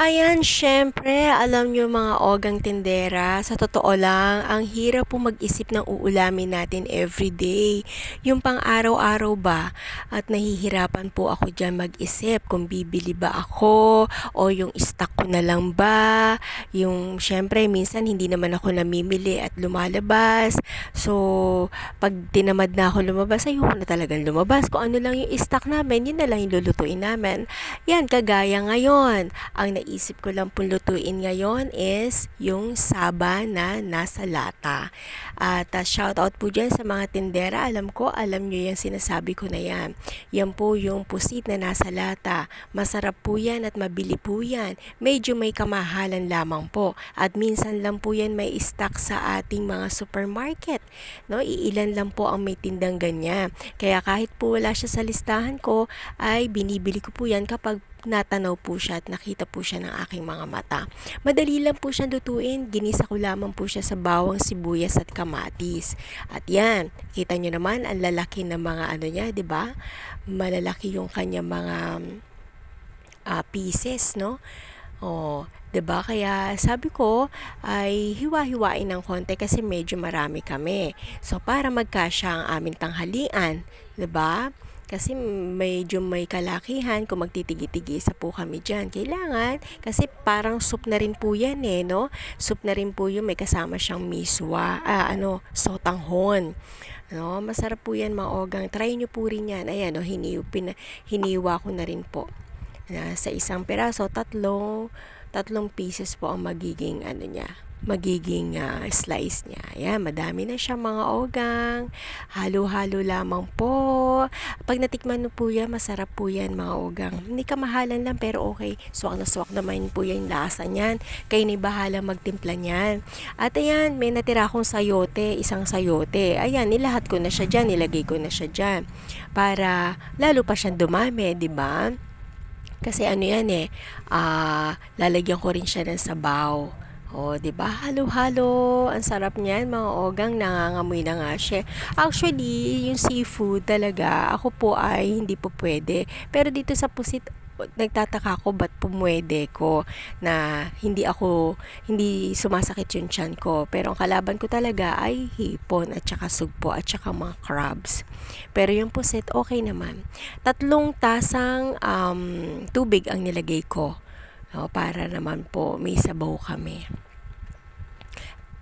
Ayan, syempre, alam nyo mga ogang tindera, sa totoo lang, ang hirap po mag-isip ng uulamin natin everyday. Yung pang araw-araw ba? At nahihirapan po ako dyan mag-isip kung bibili ba ako o yung stock ko na lang ba. Yung syempre, minsan hindi naman ako namimili at lumalabas. So, pag tinamad na ako lumabas, ayoko na talagang lumabas. Kung ano lang yung stock namin, yun na lang yung lulutuin namin. Yan, kagaya ngayon. Ang naisip ko lang pong lutuin ngayon is yung saba na nasa lata. At shoutout po dyan sa mga tindera. Alam nyo yung sinasabi ko na yan. Yan po yung pusit na nasa lata. Masarap po yan at mabili po yan. Medyo may kamahalan lamang po. At minsan lang po yan may stock sa ating mga supermarket. No? Iilan lang po ang may tindang ganyan. Kaya kahit po wala siya sa listahan ko, ay binibili ko po yan kapag natanaw po siya at nakita po siya ng aking mga mata. Madali lang po siyang lutuin. Ginisa ko lamang po siya sa bawang, sibuyas at kamatis. At yan, kita nyo naman ang lalaki ng mga ano niya, 'di ba? Malalaki yung kanya mga pieces, no? Oh, 'di ba? Kaya sabi ko ay hiwa-hiwain ng konti kasi medyo marami kami. So para magkasya ang aming tanghalian, 'di ba? Kasi medyo may kalakihan kung magtitigi-tigisa po kami dyan. Kailangan, kasi parang soup na rin po yan no? Soup na rin po yung may kasama siyang miswa, sotanghon. No? Masarap po yan mga ogang. Try nyo po rin yan. Ayan, no? Hiniwa ko na rin po. Sa isang piraso, tatlong pieces po ang magiging slice niya. Ayan, madami na siya mga ogang. Halo-halo lamang po. Pag natikman mo po yan, masarap po yan mga ogang. Hindi kamahalan lang pero okay. Swak na swak naman po yung lasa niyan. Kayo na bahala magtimpla niyan. At ayan, may natira akong sayote, isang sayote. Ayan, nilahat ko na siya dyan, nilagay ko na siya dyan. Para lalo pa siyang dumami, di ba? Kasi ano yan lalagyan ko rin siya ng sabaw. O, 'di ba? Halo-halo. Ang sarap niyan, mga ogang, nangangamoy na nga siya. Actually, yung seafood talaga, ako po ay hindi po pwede. Pero dito sa pusit, nagtataka ako ba't pumwede ko na hindi sumasakit yung tiyan ko. Pero ang kalaban ko talaga ay hipon at saka sugpo at saka mga crabs. Pero yung pusit, okay naman. 3 tasang tubig ang nilagay ko. No, para naman po may sabaw kami.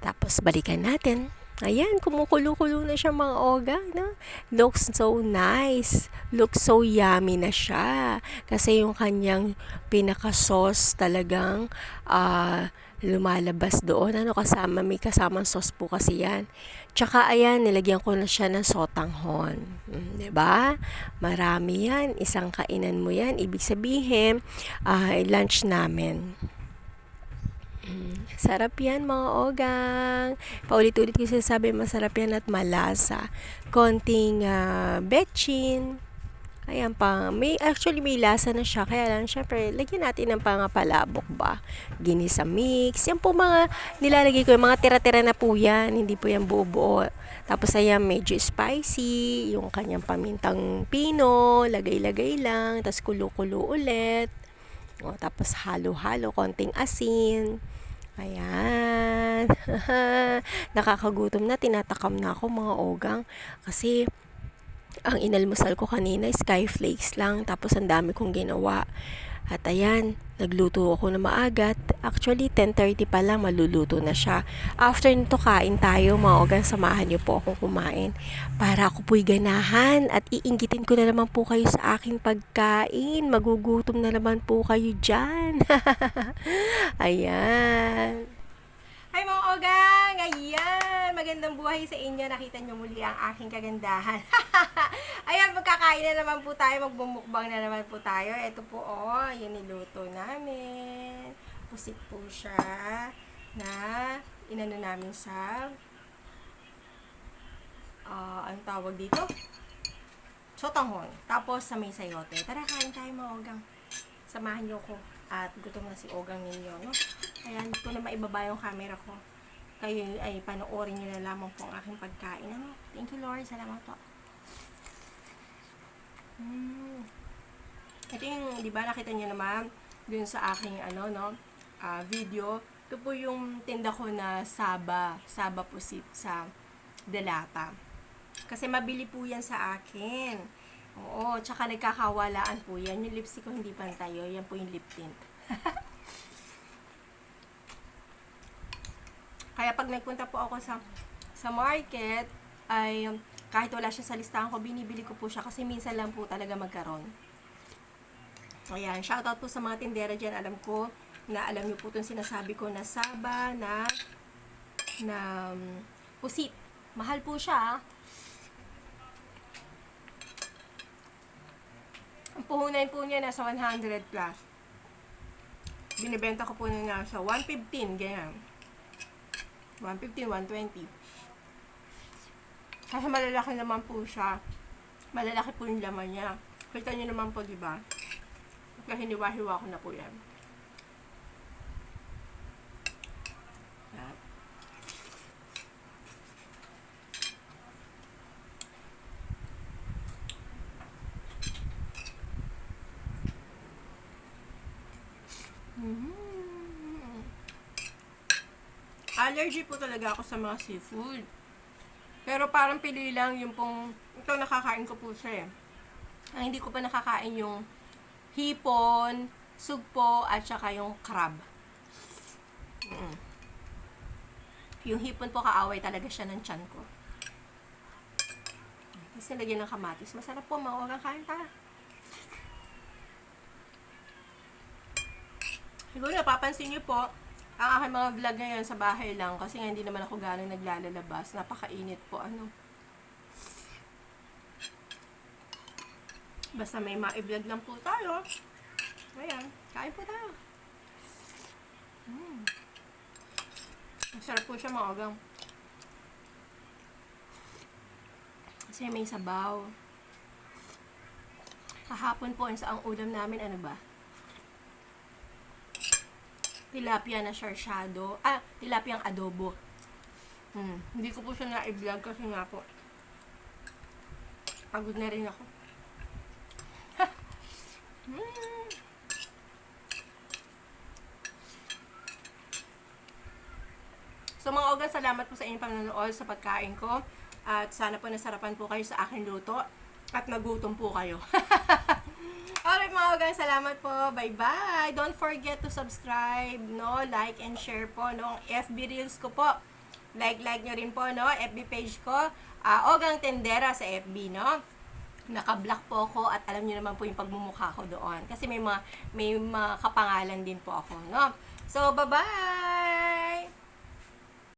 Tapos balikan natin. Ayan, kumukulo-kulo na siya mga oga, no? Looks so nice. Looks so yummy na siya. Kasi yung kanyang pinaka-sauce talagang lumalabas doon. May kasamang sauce po kasi yan. Tsaka ayan, nilagyan ko na siya ng sotanghon. 'Di ba? Marami yan. Isang kainan mo yan. Ibig sabihin, lunch namin. Sarap yan mga ogang. Paulit-ulit ko sinasabi, masarap yan at malasa. Konting betchin. Ayan pa. May lasa na siya. Kaya lang, syempre, lagyan natin ng palabok ba? Ginisa mix. Yan po mga nilalagay ko. Yung mga tira-tira na po yan. Hindi po yan buo-buo. Tapos ayan, medyo spicy. Yung kanyang pamintang pino. Lagay-lagay lang. Tapos kulo-kulo ulit. O, tapos halo-halo. Konting asin. Ayan. Nakakagutom na. Tinatakam na ako mga ogang. Kasi ang inalmusal ko kanina skyflakes lang. Tapos ang dami kong ginawa. At ayan, nagluto ako na maaga. Actually, 10:30 pa lang maluluto na siya. After nito, kain tayo mga ogang. Samahan niyo po akong kumain. Para ako po'y ganahan. At iinggitin ko na naman po kayo sa aking pagkain. Magugutom na naman po kayo dyan. Ayan. Hi mga ogang! Ayan! Magandang buhay sa inyo. Nakita nyo muli ang aking kagandahan. Ayan, magkakain na naman po tayo. Magbumukbang na naman po tayo. Ito po, yung niluto namin. Pusik po siya na inano namin sa ang tawag dito? Sotanghon. Tapos sa may sayote. Tara, kain tayo mga ogang. Samahan nyo ko. At gutom na si ogang ninyo, no? Ayan, ito na maibaba yung camera ko. Kayo ay panoorin nyo na lamang po ang aking pagkain. Ano? Thank you, Lord. Salamat po. Ito yung, di ba, nakita nyo naman, dun sa aking video. Ito po yung tinda ko na Saba Pusit sa Delata. Kasi mabili po yan sa akin. Oo, tsaka nagkakawalaan po yan. Yung lipstick ko hindi pantay. Yan po yung lip tint. Kaya pag nagpunta po ako sa market, ay kahit wala siya sa listahan ko, binibili ko po siya kasi minsan lang po talaga magkaroon. Ayan, shoutout po sa mga tindera dyan. Alam ko na alam niyo po itong sinasabi ko na Saba na pusit. Mahal po siya. Ang puhunan po niya nasa 100 plus. Binibenta ko po niya sa 115, ganyan. 115, 120. Kasi malalaki naman po siya. Malalaki po yung laman niya. Kita niyo naman po, diba? Kaya hiniwa-hiwa ko na po yan. Allergy po talaga ako sa mga seafood. Pero parang pili lang yung pong, ito nakakain ko po siya eh. Ang hindi ko pa nakakain yung hipon, sugpo, at saka yung crab. Yung hipon po kaaway talaga siya ng tiyan ko. Tapos nilagyan ng kamatis. Masarap po, mawagang kain ta. Siguro napapansin niyo po, ang aking mga vlog ngayon sa bahay lang kasi nga hindi naman ako gano'ng naglalabas. Napakainit po, Basta may ma-vlog lang po tayo. Ayan, kain po tayo. Masarap po siya maagang. Kasi may sabaw. Kahapon po, ang ulam namin, ano ba? Tilapia na sarsyado. Tilapia ang adobo. Hindi ko po siya na-vlog kasi nga po. Pagod na rin ako. So mga ogan, salamat po sa inyong panonood sa pagkain ko. At sana po nasarapan po kayo sa aking luto. At nagutom po kayo. Alright mga ogan, salamat po. Bye-bye. Don't forget to subscribe, like and share po, Ang FB Reels ko po. Like nyo rin po, FB page ko. Ogang Tendera sa FB, Naka-block po ako at alam niyo naman po yung pagmumukha ko doon. Kasi may mga kapangalan din po ako, So, bye-bye!